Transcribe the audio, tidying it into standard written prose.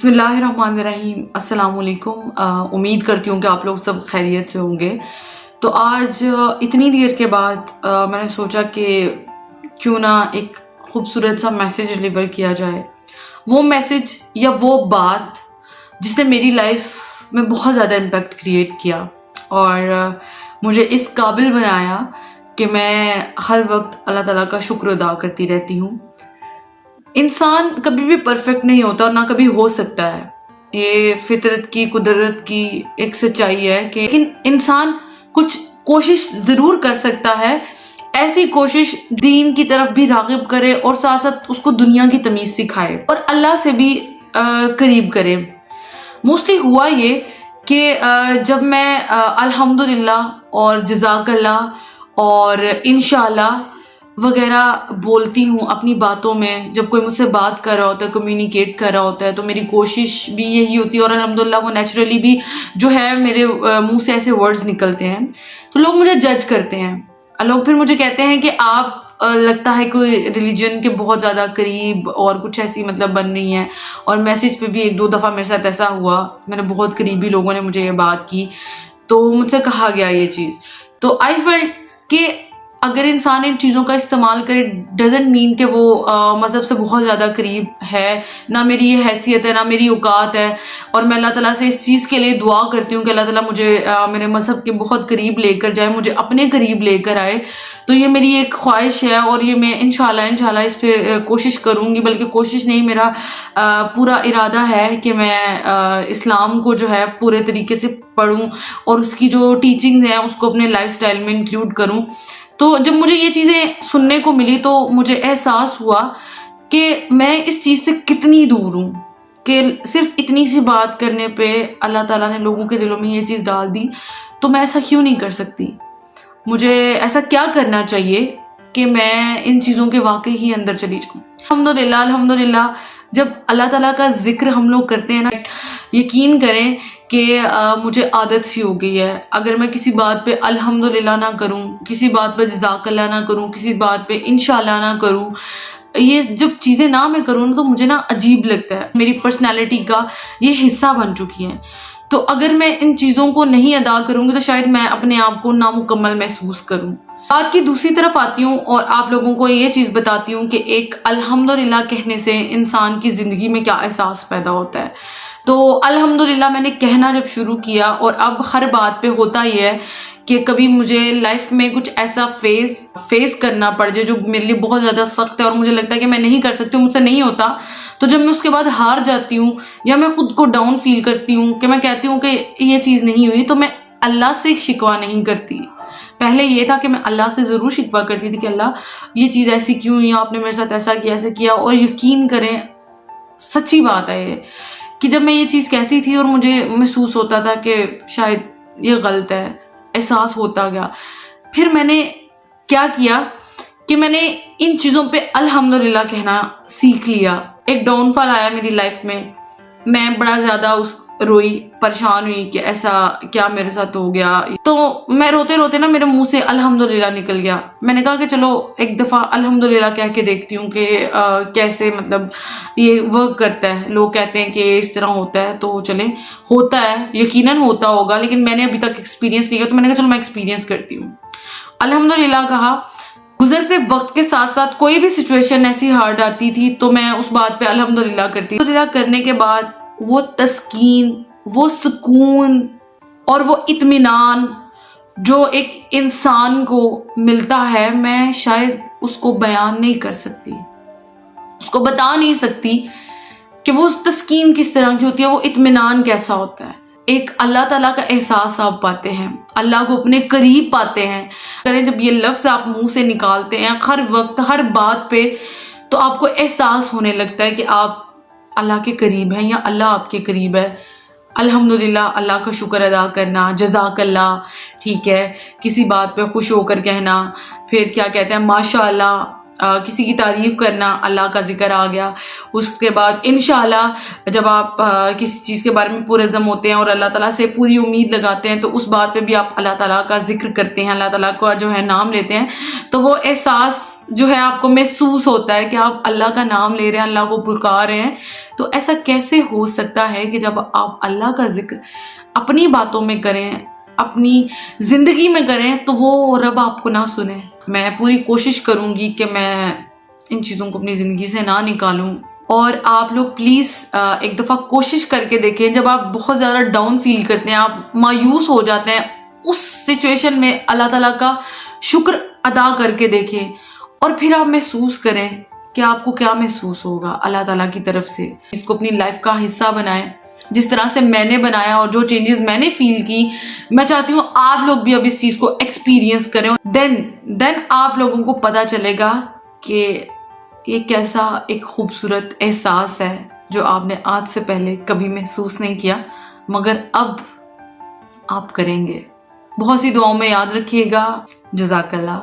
बिस्मिल्लाहिर्रहमानिर्रहीम। अस्सलाम वालेकुम। उम्मीद करती हूँ कि आप लोग सब खैरियत से होंगे। तो आज इतनी देर के बाद मैंने सोचा कि क्यों ना एक खूबसूरत सा मैसेज डिलीवर किया जाए। वो मैसेज या वो बात जिसने मेरी लाइफ में बहुत ज़्यादा इम्पैक्ट क्रिएट किया और मुझे इस काबिल बनाया कि मैं हर वक्त अल्लाह ताला का शुक्र अदा करती रहती हूँ। इंसान कभी भी परफेक्ट नहीं होता और ना कभी हो सकता है। ये फितरत की, कुदरत की एक सच्चाई है कि लेकिन इंसान कुछ कोशिश ज़रूर कर सकता है। ऐसी कोशिश दीन की तरफ भी राग़िब करे और साथ साथ उसको दुनिया की तमीज़ सिखाए और अल्लाह से भी करीब करे। मोस्टली हुआ ये कि जब मैं अल्हम्दुलिल्लाह और जज़ाकल्लाह और इंशाअल्लाह वगैरह बोलती हूँ अपनी बातों में, जब कोई मुझसे बात कर रहा होता है, कम्युनिकेट कर रहा होता है, तो मेरी कोशिश भी यही होती है और अल्हम्दुलिल्लाह वो नेचुरली भी जो है मेरे मुंह से ऐसे वर्ड्स निकलते हैं तो लोग मुझे जज करते हैं। लोग फिर मुझे कहते हैं कि आप लगता है कोई रिलीजन के बहुत ज़्यादा करीब और कुछ ऐसी मतलब बन रही हैं। और मैसेज पे भी एक दो दफ़ा मेरे साथ ऐसा हुआ, मेरे बहुत करीबी लोगों ने मुझे ये बात की तो मुझसे कहा गया ये चीज़। तो आई फेल्ट कि अगर इंसान इन चीज़ों का इस्तेमाल करे डजेंट मीन कि वो मज़हब से बहुत ज़्यादा करीब है। ना मेरी ये हैसियत है, ना मेरी औकात है। और मैं अल्लाह ताला से इस चीज़ के लिए दुआ करती हूँ कि अल्लाह ताला मुझे मेरे मज़हब के बहुत करीब लेकर जाए, मुझे अपने करीब लेकर आए। तो ये मेरी एक ख्वाहिश है और ये मैं इंशाल्लाह इस पर कोशिश करूँगी, बल्कि कोशिश नहीं, मेरा पूरा इरादा है कि मैं इस्लाम को जो है पूरे तरीके से पढ़ूँ और उसकी जो टीचिंग्स हैं उसको अपने लाइफ स्टाइल में इंक्लूड करूँ। तो जब मुझे ये चीज़ें सुनने को मिली तो मुझे एहसास हुआ कि मैं इस चीज़ से कितनी दूर हूँ कि सिर्फ इतनी सी बात करने पे अल्लाह ताला ने लोगों के दिलों में ये चीज़ डाल दी। तो मैं ऐसा क्यों नहीं कर सकती? मुझे ऐसा क्या करना चाहिए कि मैं इन चीज़ों के वाकई ही अंदर चली जाऊँ। अल्हम्दुलिल्लाह अल्हम्दुलिल्लाह जब अल्लाह ताला का जिक्र हम लोग करते हैं ना, यकीन करें कि मुझे आदत सी हो गई है। अगर मैं किसी बात पे अल्हम्दुलिल्लाह ना करूं, किसी बात पे जज़ाकल्लाह ना करूं, किसी बात पे इंशाअल्लाह ना करूं, ये जब चीज़ें ना मैं करूं ना तो मुझे ना अजीब लगता है। मेरी पर्सनैलिटी का ये हिस्सा बन चुकी हैं। तो अगर मैं इन चीज़ों को नहीं अदा करूँगी तो शायद मैं अपने आप को नामुकम्मल महसूस करूँ। बात की दूसरी तरफ आती हूँ और आप लोगों को ये चीज़ बताती हूँ कि एक अल्हम्दुलिल्लाह कहने से इंसान की ज़िंदगी में क्या एहसास पैदा होता है। तो अल्हम्दुलिल्लाह मैंने कहना जब शुरू किया और अब हर बात पे होता ही है कि कभी मुझे लाइफ में कुछ ऐसा फेस करना पड़ जाए जो मेरे लिए बहुत ज़्यादा सख्त है और मुझे लगता है कि मैं नहीं कर सकती हूँ, मुझसे नहीं होता। तो जब मैं उसके बाद हार जाती हूँ या मैं खुद को डाउन फील करती हूँ कि मैं कहती हूँ कि ये चीज़ नहीं हुई, तो मैं अल्लाह से शिकवा नहीं करती। पहले ये था कि मैं अल्लाह से ज़रूर शिकवा करती थी कि अल्लाह ये चीज़ ऐसी क्यों हुई, आपने मेरे साथ ऐसा किया, ऐसे किया। और यकीन करें सच्ची बात है ये कि जब मैं ये चीज़ कहती थी और मुझे महसूस होता था कि शायद ये गलत है, एहसास होता गया। फिर मैंने क्या किया कि मैंने इन चीज़ों पे अल्हम्दुलिल्लाह कहना सीख लिया। एक डाउनफॉल आया मेरी लाइफ में, मैं बड़ा ज़्यादा रोई, परेशान हुई कि ऐसा क्या मेरे साथ हो गया। तो मैं रोते रोते ना मेरे मुंह से अल्हम्दुलिल्लाह निकल गया। मैंने कहा कि चलो एक दफ़ा अल्हम्दुलिल्लाह कह के देखती हूँ कि कैसे मतलब ये वर्क करता है। लोग कहते हैं कि इस तरह होता है, तो चले होता है, यकीनन होता होगा, लेकिन मैंने अभी तक एक्सपीरियंस नहीं किया। तो मैंने कहा चलो मैं एक्सपीरियंस करती हूँ। अल्हम्दुलिल्लाह कहा, गुजरते वक्त के साथ साथ कोई भी सिचुएशन ऐसी हार्ड आती थी तो मैं उस बात पे अल्हम्दुलिल्लाह करती। अल्हम्दुलिल्लाह करने के बाद वो तस्कीन, वो सुकून और वो इत्मीनान जो एक इंसान को मिलता है, मैं शायद उसको बयान नहीं कर सकती, उसको बता नहीं सकती कि वो तस्कीन किस तरह की होती है, वो इत्मीनान कैसा होता है। एक अल्लाह ताला का एहसास आप पाते हैं, अल्लाह को अपने करीब पाते हैं। करें जब ये लफ्ज़ आप मुंह से निकालते हैं हर वक्त हर बात पे, तो आपको एहसास होने लगता है कि आप अल्लाह के करीब हैं या अल्लाह आपके करीब है। अल्हम्दुलिल्लाह, अल्लाह का शुक्र अदा करना, जज़ाकल्लाह, ठीक है, किसी बात पे खुश होकर कहना, फिर क्या कहते हैं माशाअल्लाह, किसी की तारीफ़ करना, अल्लाह का ज़िक्र आ गया। उसके बाद इंशाअल्लाह जब आप किसी चीज़ के बारे में पुरज़म होते हैं और अल्लाह ताला से पूरी उम्मीद लगाते हैं तो उस बात पे भी आप अल्लाह ताला का ज़िक्र करते हैं, अल्लाह ताला का जो है नाम लेते हैं, तो वो एहसास جو ہے آپ کو محسوس ہوتا ہے کہ آپ اللہ کا نام لے رہے ہیں, اللہ کو پکار رہے ہیں, تو ایسا کیسے ہو سکتا ہے کہ جب آپ اللہ کا ذکر اپنی باتوں میں کریں, اپنی زندگی میں کریں, تو وہ رب آپ کو نہ سنے. میں پوری کوشش کروں گی کہ میں ان چیزوں کو اپنی زندگی سے نہ نکالوں. اور آپ لوگ پلیز ایک دفعہ کوشش کر کے دیکھیں, جب آپ بہت زیادہ ڈاؤن فیل کرتے ہیں, آپ مایوس ہو جاتے ہیں, اس سچویشن میں اللہ تعالیٰ کا شکر ادا کر کے دیکھیں, اور پھر آپ محسوس کریں کہ آپ کو کیا محسوس ہوگا اللہ تعالیٰ کی طرف سے. اس کو اپنی لائف کا حصہ بنائیں, جس طرح سے میں نے بنایا, اور جو چینجز میں نے فیل کی, میں چاہتی ہوں آپ لوگ بھی اب اس چیز کو ایکسپیرینس کریں. دین آپ لوگوں کو پتہ چلے گا کہ یہ کیسا ایک خوبصورت احساس ہے جو آپ نے آج سے پہلے کبھی محسوس نہیں کیا, مگر اب آپ کریں گے. بہت سی دعاؤں میں یاد رکھیے گا. جزاک اللہ.